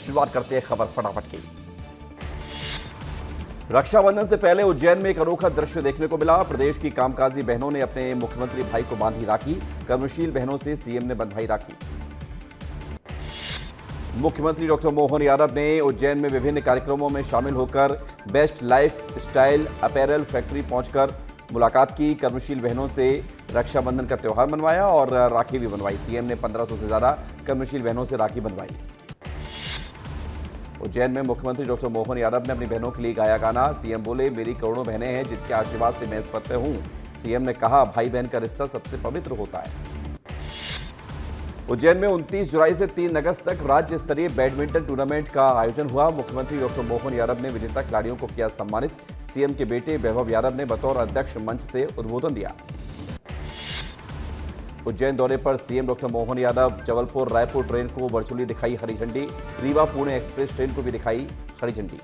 शुरुआत करते हैं खबर फटाफट की। रक्षाबंधन से पहले उज्जैन में एक अनोखा दृश्य देखने को मिला। प्रदेश की कामकाजी बहनों ने अपने मुख्यमंत्री भाई को बांधी राखी। कर्मशील बहनों से सीएम ने बंधवाई राखी। मुख्यमंत्री डॉक्टर मोहन यादव ने उज्जैन में विभिन्न कार्यक्रमों में शामिल होकर best life style apparel factory पहुंचकर मुलाकात की। कर्मशील बहनों से रक्षाबंधन का त्यौहार मनवाया और राखी भी बनवाई। सीएम ने 1500 से ज्यादा कर्मशील बहनों से राखी बनवाई। उज्जैन में मुख्यमंत्री डॉक्टर मोहन यादव ने अपनी बहनों के लिए गाया गाना। सीएम बोले, मेरी करोड़ों बहनें हैं जिनके आशीर्वाद से मैं इस पद पे हूं। सीएम ने कहा, भाई बहन का रिश्ता सबसे पवित्र होता है। उज्जैन में 29 जुलाई से 3 अगस्त तक राज्य स्तरीय बैडमिंटन टूर्नामेंट का आयोजन हुआ। मुख्यमंत्री डॉक्टर मोहन यादव ने विजेता खिलाड़ियों को किया सम्मानित। सीएम के बेटे वैभव यादव ने बतौर अध्यक्ष मंच से उद्बोधन दिया। उज्जैन दौरे पर CM doctor Mohan Yadav Jabalpur Raipur train को वर्चुअली दिखाई हरी झंडी। रीवा पुणे एक्सप्रेस ट्रेन को भी दिखाई हरी झंडी।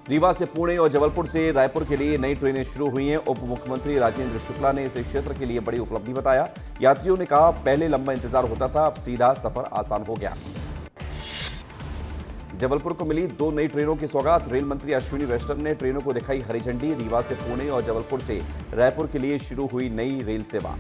रीवा से पुणे और जबलपुर से रायपुर के लिए नई ट्रेनें शुरू हुई हैं। उप मुख्यमंत्री राजेंद्र शुक्ला ने इसे क्षेत्र के लिए बड़ी उपलब्धि बताया। यात्रियों ने कहा, पहले लंबा इंतजार होता था, अब सीधा सफर आसान हो गया। जबलपुर को मिली 2 नई ट्रेनों की सौगात। रेल मंत्री अश्विनी वैष्णव ने ट्रेनों को दिखाई हरी झंडी। रीवा से पुणे और जबलपुर से रायपुर के लिए शुरू हुई नई रेल सेवा।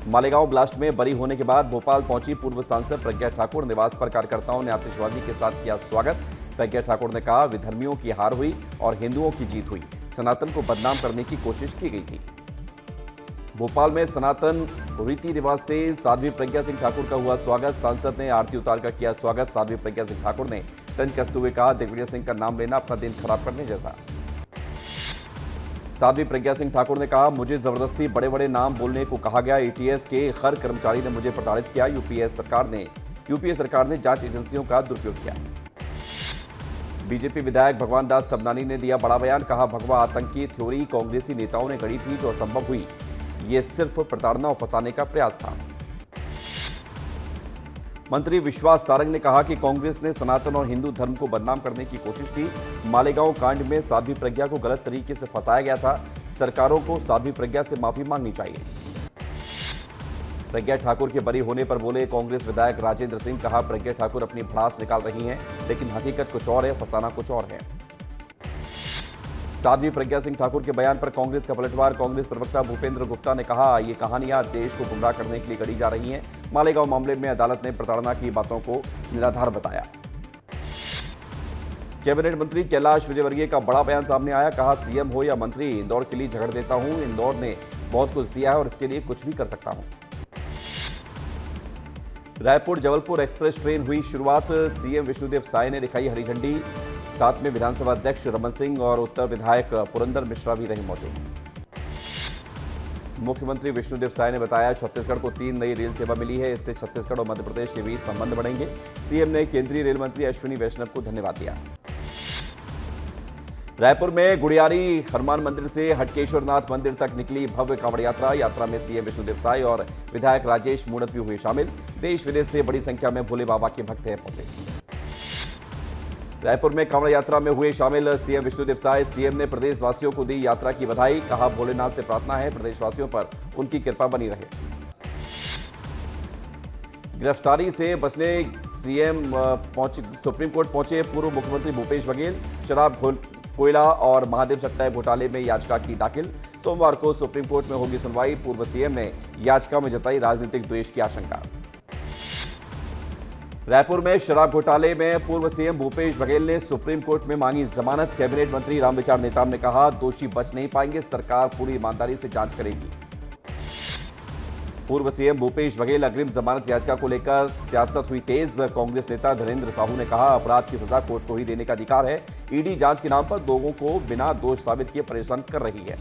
मालेगांव ब्लास्ट में बरी होने के बाद भोपाल पहुंची पूर्व सांसद प्रज्ञा ठाकुर। निवास पर कार्यकर्ताओं ने आतिशबाजी के साथ किया स्वागत। प्रज्ञा ठाकुर ने कहा, विधर्मियों की हार हुई और हिंदुओं की जीत हुई। सनातन को बदनाम करने की कोशिश की गई थी। भोपाल में सनातन रीति रिवाज से साध्वी प्रज्ञा सिंह ठाकुर का हुआ स्वागत। सांसद ने आरती उतार कर किया स्वागत। साध्वी प्रज्ञा सिंह ठाकुर ने तंज कसते हुए कहा, दिग्विजय सिंह का नाम लेना अपना दिन खराब करने जैसा। साध्वी प्रज्ञा सिंह ठाकुर ने कहा, मुझे जबरदस्ती बड़े बड़े नाम बोलने को कहा गया। एटीएस के हर कर्मचारी ने मुझे प्रताड़ित किया। यूपीए सरकार ने जांच एजेंसियों का दुरुपयोग किया। बीजेपी विधायक भगवान दास सबनानी ने दिया बड़ा बयान। कहा, भगवा आतंकी थ्योरी कांग्रेसी नेताओं ने गढ़ी थी जो असंभव हुई। ये सिर्फ प्रताड़ना और फंसाने का प्रयास था। मंत्री विश्वास सारंग ने कहा कि कांग्रेस ने सनातन और हिंदू धर्म को बदनाम करने की कोशिश की। मालेगांव कांड में साध्वी प्रज्ञा को गलत तरीके से फंसाया गया था। सरकारों को साध्वी प्रज्ञा से माफी मांगनी चाहिए। प्रज्ञा ठाकुर के बरी होने पर बोले कांग्रेस विधायक राजेंद्र सिंह। कहा, प्रज्ञा ठाकुर अपनी भड़ास निकाल रही हैं, लेकिन हकीकत कुछ और है, फंसाना कुछ और है। साध्वी प्रज्ञा सिंह ठाकुर के बयान पर कांग्रेस का पलटवार। कांग्रेस प्रवक्ता भूपेंद्र गुप्ता ने कहा, ये कहानियां देश को गुमराह करने के लिए गढ़ी जा रही हैं। मालेगांव मामले में अदालत ने प्रताड़ना की बातों को निराधार बताया। कैबिनेट मंत्री कैलाश विजयवर्गीय का बड़ा बयान सामने आया। कहा, सीएम हो या मंत्री, इंदौर के लिए झगड़ देता हूं। इंदौर ने बहुत कुछ दिया है और इसके लिए कुछ भी कर सकता हूं। रायपुर जबलपुर एक्सप्रेस ट्रेन हुई शुरुआत। सीएम विष्णुदेव साय ने दिखाई हरी झंडी। साथ में विधानसभा अध्यक्ष रमन सिंह और उत्तर विधायक पुरंदर मिश्रा भी रहे मौजूद। मुख्यमंत्री विष्णुदेव साय ने बताया, छत्तीसगढ़ को 3 नई रेल सेवा मिली है। इससे छत्तीसगढ़ और मध्य प्रदेश के बीच संबंध बढ़ेंगे। सीएम ने केंद्रीय रेल मंत्री अश्विनी वैष्णव को धन्यवाद दिया। रायपुर में गुड़ियारी हनुमान मंदिर से हटकेश्वरनाथ मंदिर तक निकली भव्य कांवड़ यात्रा। यात्रा में सीएम विष्णुदेव साय और विधायक राजेश मूणत भी हुए शामिल। देश विदेश से बड़ी संख्या में भोले बाबा के भक्त पहुंचे। रायपुर में कांवड़ यात्रा में हुए शामिल सीएम विष्णुदेव साय। सीएम ने प्रदेशवासियों को दी यात्रा की बधाई। कहा, भोलेनाथ से प्रार्थना है प्रदेशवासियों पर उनकी कृपा बनी रहे। गिरफ्तारी से बचने सीएम सुप्रीम कोर्ट पहुंचे पूर्व मुख्यमंत्री भूपेश बघेल। शराब कोयला और महादेव सट्टा घोटाले में याचिका की दाखिल। सोमवार को सुप्रीम कोर्ट में होगी सुनवाई। पूर्व सीएम ने याचिका में जताई राजनीतिक द्वेष की आशंका। रायपुर में शराब घोटाले में पूर्व सीएम भूपेश बघेल ने सुप्रीम कोर्ट में मांगी जमानत। कैबिनेट मंत्री रामविचार नेताम ने कहा, दोषी बच नहीं पाएंगे, सरकार पूरी ईमानदारी से जांच करेगी। पूर्व सीएम भूपेश बघेल अग्रिम जमानत याचिका को लेकर सियासत हुई तेज। कांग्रेस नेता धीरेन्द्र साहू ने कहा, अपराध की सजा कोर्ट को ही देने का अधिकार है। ईडी जांच के नाम पर लोगों को बिना दोष साबित किए परेशान कर रही है।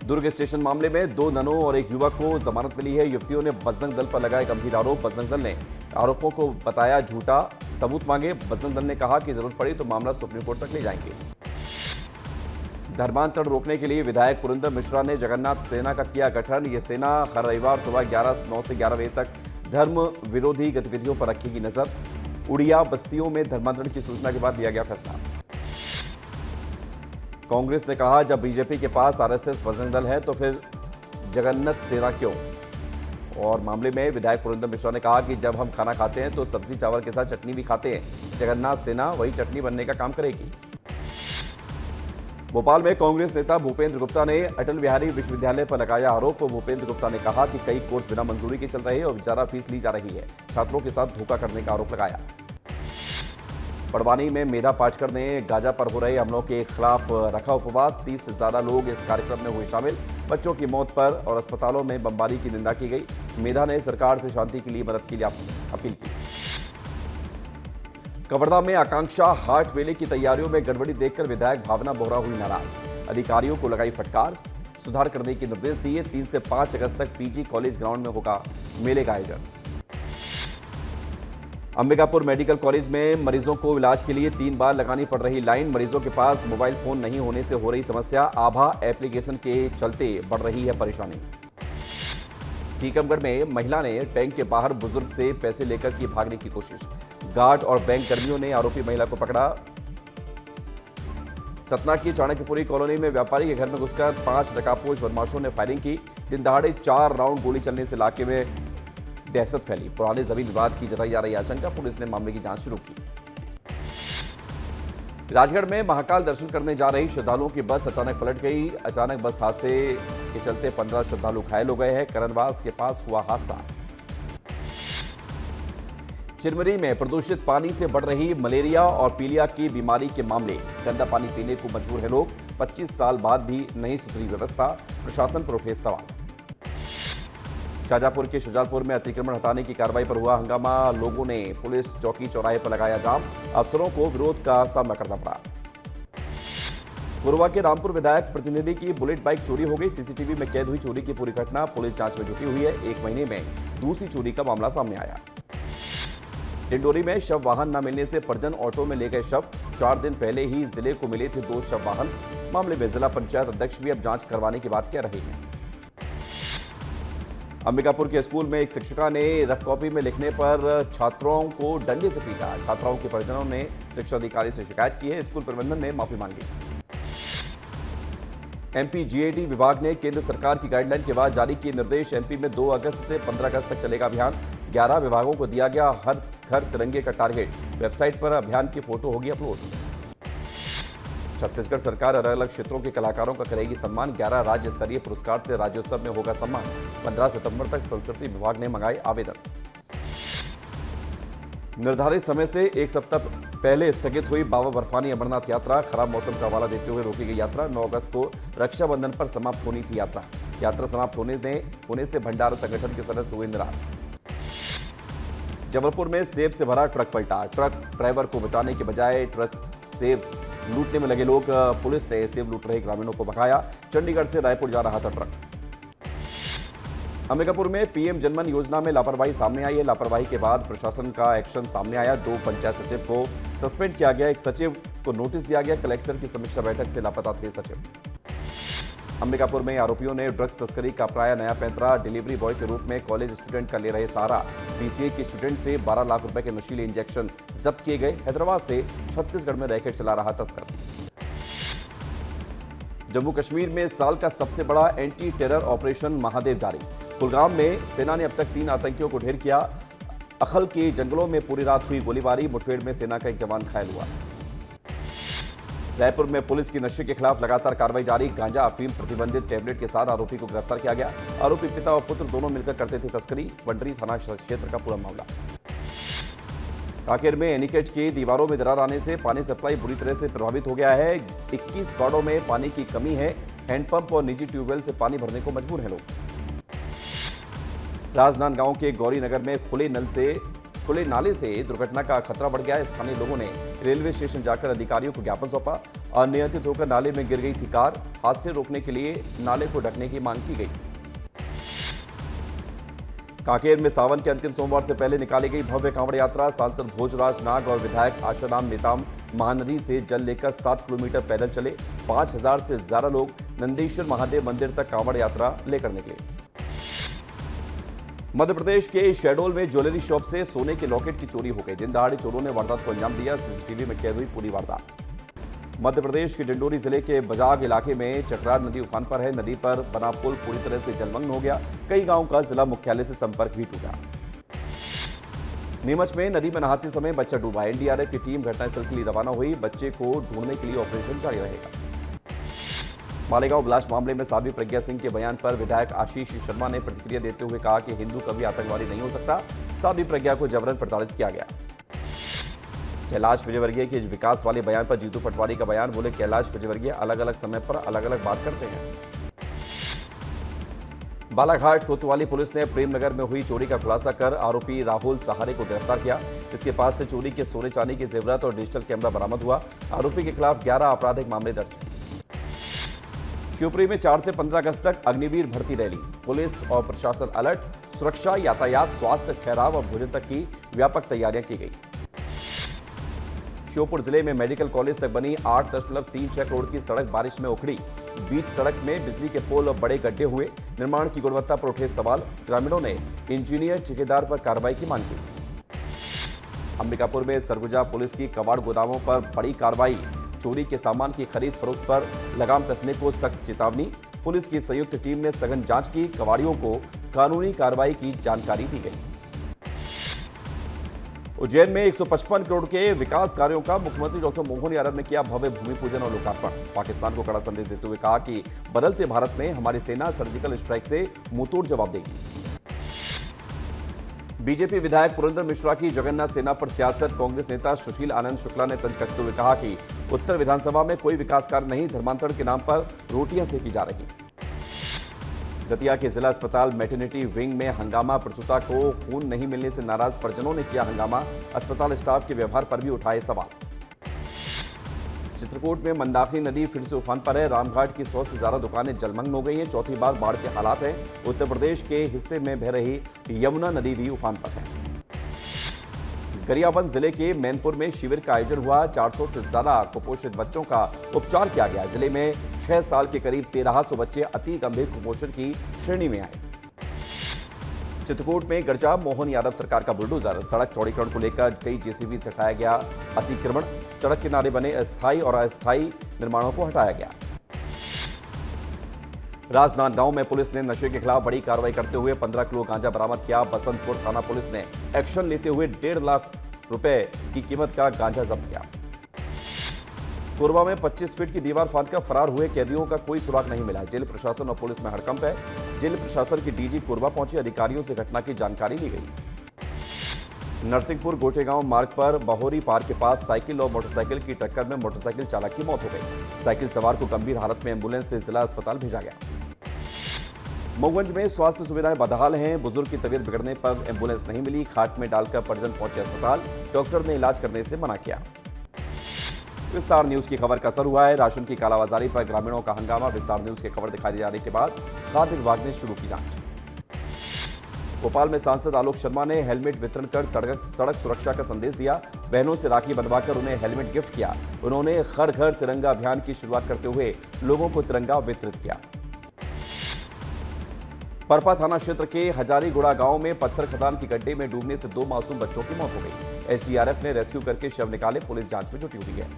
दुर्ग स्टेशन मामले में 2 ननों और एक युवक को जमानत मिली है। युवतियों ने बजरंग दल पर लगाए गंभीर आरोप। बजरंग दल ने आरोपों को बताया झूठा, सबूत मांगे। बजरंग दल ने कहा कि जरूरत पड़ी तो मामला सुप्रीम कोर्ट तक ले जाएंगे। धर्मांतरण रोकने के लिए विधायक पुरंदर मिश्रा ने जगन्नाथ सेना का किया गठन। ये सेना हर रविवार सुबह 9 से 11 बजे तक धर्म विरोधी गतिविधियों पर रखेगी नजर। उड़िया बस्तियों में धर्मांतरण की सूचना के बाद लिया गया फैसला। कांग्रेस ने कहा, जब बीजेपी के पास आरएसएस बजरंग दल है तो फिर जगन्नाथ सेना क्यों? और मामले में विधायक पुरेंद्र मिश्रा ने कहा कि जब हम खाना खाते हैं तो सब्जी चावल के साथ चटनी भी खाते हैं। जगन्नाथ सेना वही चटनी बनने का काम करेगी। भोपाल में कांग्रेस नेता भूपेंद्र गुप्ता ने अटल बिहारी विश्वविद्यालय पर लगाया आरोप। भूपेंद्र गुप्ता ने कहा कि कई कोर्स बिना मंजूरी के चल रहे हैं और ज्यादा फीस ली जा रही है। छात्रों के साथ धोखा करने का आरोप लगाया। बड़वानी में मेधा पाटकर ने गाजा पर हो रहे हमलों के खिलाफ रखा उपवास। 30 से ज्यादा लोग इस कार्यक्रम में हुए शामिल। बच्चों की मौत पर और अस्पतालों में बमबारी की निंदा की गई। मेधा ने सरकार से शांति के लिए मदद के लिए अपील की। कवर्धा में आकांक्षा हाट मेले की तैयारियों में गड़बड़ी देखकर विधायक भावना बोहरा हुई नाराज। अधिकारियों को लगाई फटकार, सुधार करने के निर्देश दिए। 3 से 5 अगस्त तक पीजी कॉलेज ग्राउंड में होगा मेले का आयोजन। अंबिकापुर मेडिकल कॉलेज में मरीजों को इलाज के लिए 3 बार लगानी पड़ रही लाइन। मरीजों के पास मोबाइल फोन नहीं होने से हो रही समस्या। आभा एप्लीकेशन के चलते बढ़ रही है परेशानी। टीकमगढ़ में महिला ने टैंक के बाहर बुजुर्ग से पैसे लेकर की भागने की कोशिश। गार्ड और बैंक कर्मियों ने आरोपी महिला को पकड़ा। सतना की चाणक्यपुरी कॉलोनी में व्यापारी के घर में घुसकर 5 नकाबपोश बदमाशों ने फायरिंग की। दिन दहाड़े 4 राउंड गोली चलने से इलाके में दहशत फैली। पुराने जमीन विवाद की जताई जा रही आशंका। पुलिस ने मामले की जांच शुरू की। राजगढ़ में महाकाल दर्शन करने जा रही श्रद्धालुओं की बस अचानक पलट गई। अचानक बस हादसे के चलते 15 श्रद्धालु घायल हो गए हैं। करणवास के पास हुआ हादसा। चिरमिरी में प्रदूषित पानी से बढ़ रही मलेरिया और पीलिया की बीमारी के मामले। गंदा पानी पीने को मजबूर है लोग। 25 साल बाद भी नहीं सुधरी व्यवस्था। प्रशासन पर उठे सवाल। शाहजहांपुर के शुजालपुर में अतिक्रमण हटाने की कार्रवाई पर हुआ हंगामा। लोगों ने पुलिस चौकी चौराहे पर लगाया जाम। अफसरों को विरोध का सामना करना पड़ा। कोरबा के रामपुर विधायक प्रतिनिधि की बुलेट बाइक चोरी हो गई। सीसीटीवी में कैद हुई चोरी की पूरी घटना। पुलिस जांच में जुटी हुई है। 1 महीने में दूसरी चोरी का मामला सामने आया। डिंडोरी में शव वाहन न मिलने से परिजन ऑटो में ले गए शव। 4 दिन पहले ही जिले को मिले थे 2 शव वाहन। मामले में जिला पंचायत अध्यक्ष भी अब जांच करवाने की बात कह रहे हैं। अंबिकापुर के स्कूल में एक शिक्षिका ने रफ कॉपी में लिखने पर छात्रों को डंडे से पीटा। छात्राओं के परिजनों ने शिक्षा अधिकारी से शिकायत की है। स्कूल प्रबंधन ने माफी मांगी। एमपी जीएडी विभाग ने केंद्र सरकार की गाइडलाइन के बाद जारी किए निर्देश। एमपी में 2 अगस्त से 15 अगस्त तक चलेगा अभियान। 11 विभागों को दिया गया हर घर तिरंगे का टारगेट। वेबसाइट पर अभियान की फोटो होगी अपलोड। छत्तीसगढ़ सरकार अलग अलग क्षेत्रों के कलाकारों का करेगी सम्मान। 11 राज्य स्तरीय पुरस्कार से राज्योत्सव में होगा सम्मान। 15 सितंबर तक संस्कृति विभाग ने मंगाए आवेदन। निर्धारित समय से 1 सप्ताह पहले स्थगित हुई बाबा बर्फानी अमरनाथ यात्रा। खराब मौसम का हवाला देते हुए रोकी गई यात्रा। 9 अगस्त को रक्षाबंधन पर समाप्त होनी थी यात्रा। यात्रा समाप्त होने से भंडारा संगठन के सदस्य हुए निराश। जबलपुर में सेब से भरा ट्रक पलटा। ट्रक ड्राइवर को बचाने के बजाय ट्रक सेब लूटने में लगे लोग। पुलिस ने सेब लूट रहे ग्रामीणों को भगाया। चंडीगढ़ से रायपुर जा रहा था ट्रक। अंबिकापुर में पीएम जनमन योजना में लापरवाही सामने आई है। लापरवाही के बाद प्रशासन का एक्शन सामने आया। 2 पंचायत सचिव को सस्पेंड किया गया। एक सचिव को नोटिस दिया गया। कलेक्टर की समीक्षा बैठक से लापता थे सचिव। अंबिकापुर में आरोपियों ने ड्रग्स तस्करी का अपनाया नया पैंतरा। डिलीवरी बॉय के रूप में कॉलेज स्टूडेंट का ले रहे सहारा। बीसीए के स्टूडेंट से 12 लाख रुपए के नशीले इंजेक्शन जब्त किए गए। हैदराबाद से छत्तीसगढ़ में रैकेट चला रहा तस्कर। जम्मू कश्मीर में साल का सबसे बड़ा एंटी टेरर ऑपरेशन महादेव जारी। कुलगाम में सेना ने अब तक 3 आतंकियों को ढेर किया। अखल के जंगलों में पूरी रात हुई गोलीबारी। मुठभेड़ में सेना का एक जवान घायल हुआ। रायपुर में पुलिस की नशे के खिलाफ लगातार कार्रवाई जारी। गांजा अफीम प्रतिबंधित टैबलेट के साथ आरोपी को गिरफ्तार किया गया। आरोपी पिता और पुत्र दोनों मिलकर करते थे तस्करी। वंडरी थाना क्षेत्र का पूरा मामला। कांकेर में एनीकट की दीवारों में दरार आने से पानी सप्लाई बुरी तरह से प्रभावित हो गया है। 21 वार्डों में पानी की कमी है। हैंडपंप और निजी ट्यूबवेल से पानी भरने को मजबूर हैं लोग। राजनांदगांव के गौरी नगर में खुले नाले से दुर्घटना का खतरा बढ़ गया है। स्थानीय लोगों ने रेलवे स्टेशन जाकर अधिकारियों को ज्ञापन सौंपा। अनियंत्रित होकर नाले में गिर गई थी कार। हादसे रोकने के लिए नाले को ढकने की मांग की गई। कांकेर में सावन के अंतिम सोमवार से पहले निकाली गई भव्य कांवड़ यात्रा। सांसद भोजराज नाग और विधायक आशाराम नेताम महानदी से जल लेकर 7 किलोमीटर पैदल चले। 5000 से ज्यादा लोग नंदीश्वर महादेव मंदिर तक कांवड़ यात्रा लेकर निकले। मध्य प्रदेश के शहडोल में ज्वेलरी शॉप से सोने के लॉकेट की चोरी हो गई। दिन दहाड़े चोरों ने वारदात को अंजाम दिया। सीसीटीवी में कैद हुई पूरी वारदात। मध्य प्रदेश के डिंडोरी जिले के बजाग इलाके में चकरार नदी उफान पर है। नदी पर बना पुल पूरी तरह से जलमग्न हो गया। कई गांवों का जिला मुख्यालय से संपर्क भी टूटा। नीमच में नदी में नहाते समय बच्चा डूबा। एनडीआरएफ की टीम घटनास्थल के लिए रवाना हुई। बच्चे को ढूंढने के लिए ऑपरेशन जारी रहेगा। मालेगांव ब्लास्ट मामले में साध्वी प्रज्ञा सिंह के बयान पर विधायक आशीष शर्मा ने प्रतिक्रिया देते हुए कहा कि हिंदू कभी आतंकवादी नहीं हो सकता। साध्वी प्रज्ञा को जबरन प्रताड़ित किया गया। कैलाश विजयवर्गीय के विकास वाले बयान पर जीतू पटवारी का बयान। बोले, कैलाश विजयवर्गीय अलग अलग समय पर अलग अलग बात करते हैं। बालाघाट कोतवाली पुलिस ने प्रेमनगर में हुई चोरी का खुलासा कर आरोपी राहुल सहारे को गिरफ्तार किया। इसके पास से चोरी के सोने चांदी के जेवरात और डिजिटल कैमरा बरामद हुआ। आरोपी के खिलाफ 11 आपराधिक मामले दर्ज। शिवपुरी में 4 से 15 अगस्त तक अग्निवीर भर्ती रैली। पुलिस और प्रशासन अलर्ट। सुरक्षा, यातायात, स्वास्थ्य, ठहराव और भोजन तक की व्यापक तैयारियां की गई। श्योपुर जिले में मेडिकल कॉलेज तक बनी 8.36 करोड़ की सड़क बारिश में उखड़ी। बीच सड़क में बिजली के पोल और बड़े गड्ढे हुए। निर्माण की गुणवत्ता पर उठे सवाल। ग्रामीणों ने इंजीनियर ठेकेदार पर कार्रवाई की मांग की। अंबिकापुर में सरगुजा पुलिस की कबाड़ गोदामों पर बड़ी कार्रवाई। चोरी के सामान की खरीद फरोख्त पर लगाम कसने को सख्त चेतावनी। पुलिस की संयुक्त टीम ने सघन जांच की। कबाड़ियों को कानूनी कार्रवाई की जानकारी दी गई। उज्जैन में 155 करोड़ के विकास कार्यों का मुख्यमंत्री डॉक्टर मोहन यादव ने किया भव्य भूमि पूजन और लोकार्पण। पाकिस्तान को कड़ा संदेश देते हुए कहा कि बदलते भारत में हमारी सेना सर्जिकल स्ट्राइक से मुंहतोड़ जवाब देगी। बीजेपी विधायक पुरेंद्र मिश्रा की जगन्नाथ सेना पर सियासत। कांग्रेस नेता सुशील आनंद शुक्ला ने तंज कसते हुए कहा कि उत्तर विधानसभा में कोई विकास कार्य नहीं, धर्मांतरण के नाम पर रोटियां सेकी जा रही। दतिया के जिला अस्पताल मैटरनिटी विंग में हंगामा। प्रसूता को खून नहीं मिलने से नाराज परिजनों ने किया हंगामा। अस्पताल स्टाफ के व्यवहार पर भी उठाए सवाल। चित्रकूट में मंदाकिनी नदी फिर से उफान पर है। रामघाट की 100 से ज्यादा दुकानें जलमग्न हो गई हैं। चौथी बार बाढ़ के हालात हैं। उत्तर प्रदेश के हिस्से में बह रही यमुना नदी भी उफान पर है। गरियाबंद जिले के मैनपुर में शिविर का आयोजन हुआ। 400 से ज्यादा कुपोषित बच्चों का उपचार किया गया। जिले में 6 साल के करीब 1300 बच्चे अति गंभीर कुपोषण की श्रेणी में आए। चित्रकूट में गर्जा मोहन यादव सरकार का बुलडोजर। सड़क चौड़ीकरण को लेकर कई जेसीबी से हटाया गया अतिक्रमण। सड़क किनारे बने अस्थायी और अस्थायी निर्माणों को हटाया गया। राजनांदगांव में पुलिस ने नशे के खिलाफ बड़ी कार्रवाई करते हुए 15 किलो गांजा बरामद किया। बसंतपुर थाना पुलिस ने एक्शन लेते हुए 1.5 लाख रुपए की कीमत का गांजा जब्त किया। कोरबा में 25 फीट की दीवार फांदकर फरार हुए कैदियों का कोई सुराग नहीं मिला। जेल प्रशासन और पुलिस में हड़कंप है। जेल प्रशासन की डीजी कोरबा पहुंचे। अधिकारियों से घटना की जानकारी ली गई। नरसिंहपुर गोटेगांव मार्ग पर बहोरी पार के पास साइकिल और मोटरसाइकिल की टक्कर में मोटरसाइकिल चालक की मौत हो गई। साइकिल सवार को गंभीर हालत में एंबुलेंस से जिला अस्पताल भेजा गया। मऊगंज में स्वास्थ्य सुविधाएं बदहाल हैं। बुजुर्ग की तबीयत बिगड़ने पर एंबुलेंस नहीं मिली। खाट में डालकर परिजन पहुंचे अस्पताल। डॉक्टर ने इलाज करने से मना किया। विस्तार न्यूज की खबर का असर हुआ है। राशन की कालाबाजारी पर ग्रामीणों का हंगामा। विस्तार न्यूज की खबर दिखाई जाने के बाद खाद्य विभाग ने शुरू की जांच। भोपाल में सांसद आलोक शर्मा ने हेलमेट वितरण कर सड़क सुरक्षा का संदेश दिया। बहनों से राखी बंधवाकर उन्हें हेलमेट गिफ्ट किया। उन्होंने हर घर तिरंगा अभियान की शुरुआत करते हुए लोगों को तिरंगा वितरित किया। परपा थाना क्षेत्र के हजारीगुड़ा गांव में पत्थर खदान की गड्ढे में डूबने से 2 मासूम बच्चों की मौत हो गई। एसडीआरएफ ने रेस्क्यू करके शव निकाले। पुलिस जांच में जुटी हुई है।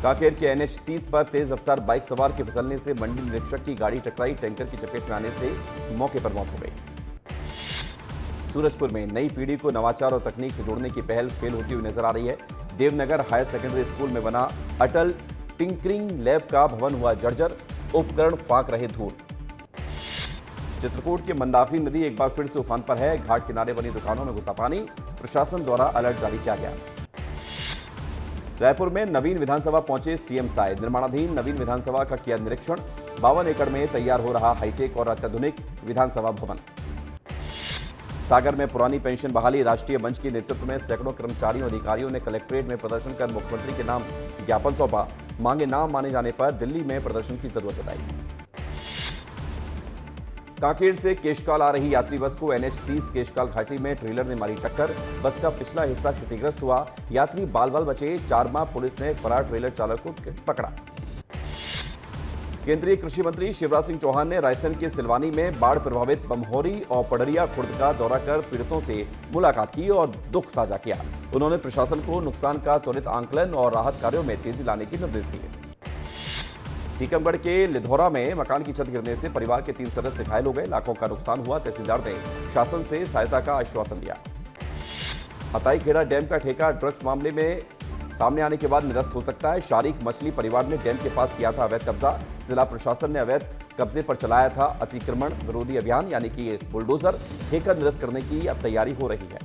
कांकेर के NH 30 पर तेज रफ्तार बाइक सवार के फिसलने से मंडी निरीक्षक की गाड़ी टकराई। टैंकर की चपेट में आने से मौके पर मौत हो गई। सूरजपुर में नई पीढ़ी को नवाचार और तकनीक से जोड़ने की पहल फेल होती हुई नजर आ रही है। देवनगर हायर सेकेंडरी स्कूल में बना अटल टिंकरिंग लैब का भवन हुआ जर्जर। उपकरण फांक रहे धूल। चित्रकूट की मंदाकिनी नदी एक बार फिर से उफान पर है। घाट किनारे बनी दुकानों में घुसा पानी। प्रशासन द्वारा अलर्ट जारी किया गया। रायपुर में नवीन विधानसभा पहुंचे सीएम साय। निर्माणाधीन नवीन विधानसभा का किया निरीक्षण। 52 एकड़ में तैयार हो रहा हाईटेक और अत्याधुनिक विधानसभा भवन। सागर में पुरानी पेंशन बहाली। राष्ट्रीय मंच के नेतृत्व में सैकड़ों कर्मचारियों अधिकारियों ने कलेक्ट्रेट में प्रदर्शन कर मुख्यमंत्री के नाम ज्ञापन सौंपा। मांगे ना माने जाने पर दिल्ली में प्रदर्शन की जरूरत बताई। कांकेर से केशकाल आ रही यात्री बस को NH 30 केशकाल घाटी में ट्रेलर ने मारी टक्कर। बस का पिछला हिस्सा क्षतिग्रस्त हुआ। यात्री बाल बाल बचे। चारमा पुलिस ने फरार ट्रेलर चालक को पकड़ा। केंद्रीय कृषि मंत्री शिवराज सिंह चौहान ने रायसेन के सिलवानी में बाढ़ प्रभावित बमहोरी और पडरिया खुर्द का दौरा कर पीड़ितों से मुलाकात की और दुख साझा किया। उन्होंने प्रशासन को नुकसान का त्वरित आंकलन और राहत कार्यों में तेजी लाने के निर्देश दिए। टीकमगढ़ के लिधौरा में मकान की छत गिरने से परिवार के 3 सदस्य घायल हो गए। लाखों का नुकसान हुआ। तहसीलदार ने शासन से सहायता का आश्वासन दिया। हताईखेड़ा डैम का ठेका ड्रग्स मामले में सामने आने के बाद निरस्त हो सकता है। शारीक मछली परिवार ने डैम के पास किया था अवैध कब्जा। जिला प्रशासन ने अवैध कब्जे पर चलाया था अतिक्रमण विरोधी अभियान यानी कि बुलडोजर। ठेका निरस्त करने की अब तैयारी हो रही है।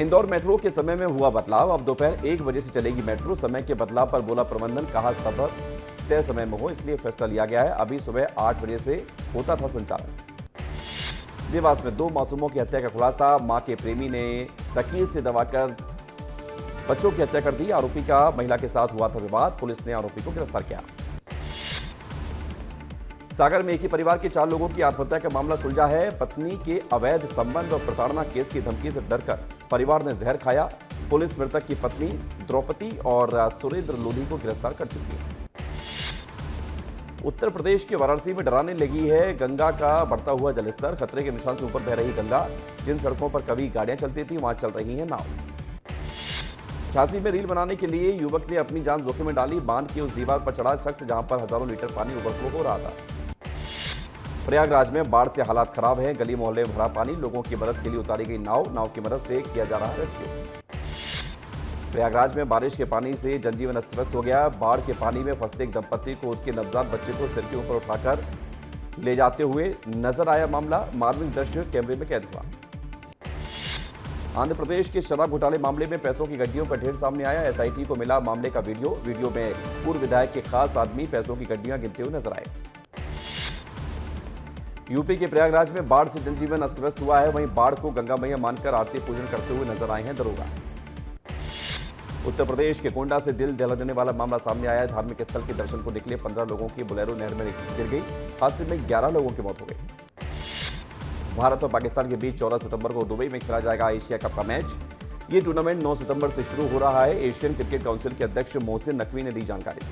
इंदौर मेट्रो के समय में हुआ बदलाव। अब दोपहर 1 बजे से चलेगी मेट्रो। समय के बदलाव पर बोला प्रबंधन, कहा सफर तय समय में हो इसलिए फैसला लिया गया है। अभी सुबह 8 बजे से होता था संचालन। देवास में 2 मासूमों की हत्या का खुलासा। मां के प्रेमी ने तकिए से दबाकर बच्चों की हत्या कर दी। आरोपी का महिला के साथ हुआ था विवाद। पुलिस ने आरोपी को गिरफ्तार किया। सागर में एक ही परिवार के 4 लोगों की आत्महत्या का मामला सुलझा है। पत्नी के अवैध संबंध और प्रताड़ना केस की धमकी से डरकर परिवार ने जहर खाया। पुलिस मृतक की पत्नी द्रौपदी और सुरेंद्र लोधी को गिरफ्तार कर चुकी है। उत्तर प्रदेश के वाराणसी में डराने लगी है गंगा का बढ़ता हुआ जलस्तर। खतरे के निशान से ऊपर बह रही गंगा। जिन सड़कों पर कभी गाड़ियां चलती थी वहां चल रही है नाव। झांसी में रील बनाने के लिए युवक ने अपनी जान जोखिम में डाली। बांध की उस दीवार पर चढ़ा शख्स जहां पर हजारों लीटर पानी ओवरफ्लो हो रहा था। प्रयागराज में बाढ़ से हालात खराब हैं। गली मोहल्ले में भरा पानी। लोगों की मदद के लिए उतारी गई नाव की मदद से किया जा रहा है रेस्क्यू। प्रयागराज में बारिश के पानी से जनजीवन अस्त व्यस्त हो गया। बाढ़ के पानी में फंसते एक दंपति को उसके नवजात बच्चे को सिर के ऊपर उठाकर ले जाते हुए नजर आया मामला। मार्मिक दृश्य कैमरे में कैद हुआ। आंध्र प्रदेश के शराब घोटाले मामले में पैसों की गड्डियों का ढेर सामने आया। एसआईटी को मिला मामले का वीडियो में पूर्व विधायक के खास आदमी पैसों की गड्डियां गिनते हुए नजर आए। यूपी के प्रयागराज में बाढ़ से जनजीवन अस्त व्यस्त हुआ है। वहीं बाढ़ को गंगा मैया मानकर आरती पूजन करते हुए नजर आए हैं दरोगा। उत्तर प्रदेश के कोंडा से दिल दहला देने वाला मामला सामने आया है। धार्मिक स्थल के दर्शन को निकले 15 लोगों की बोलेरो नहर में गिर गई। हादसे में 11 लोगों की मौत हो गई। भारत और पाकिस्तान के बीच 14 सितंबर को दुबई में खेला जाएगा एशिया कप का मैच। ये टूर्नामेंट 9 सितंबर से शुरू हो रहा है। एशियन क्रिकेट काउंसिल के अध्यक्ष मोहसिन नकवी ने दी जानकारी।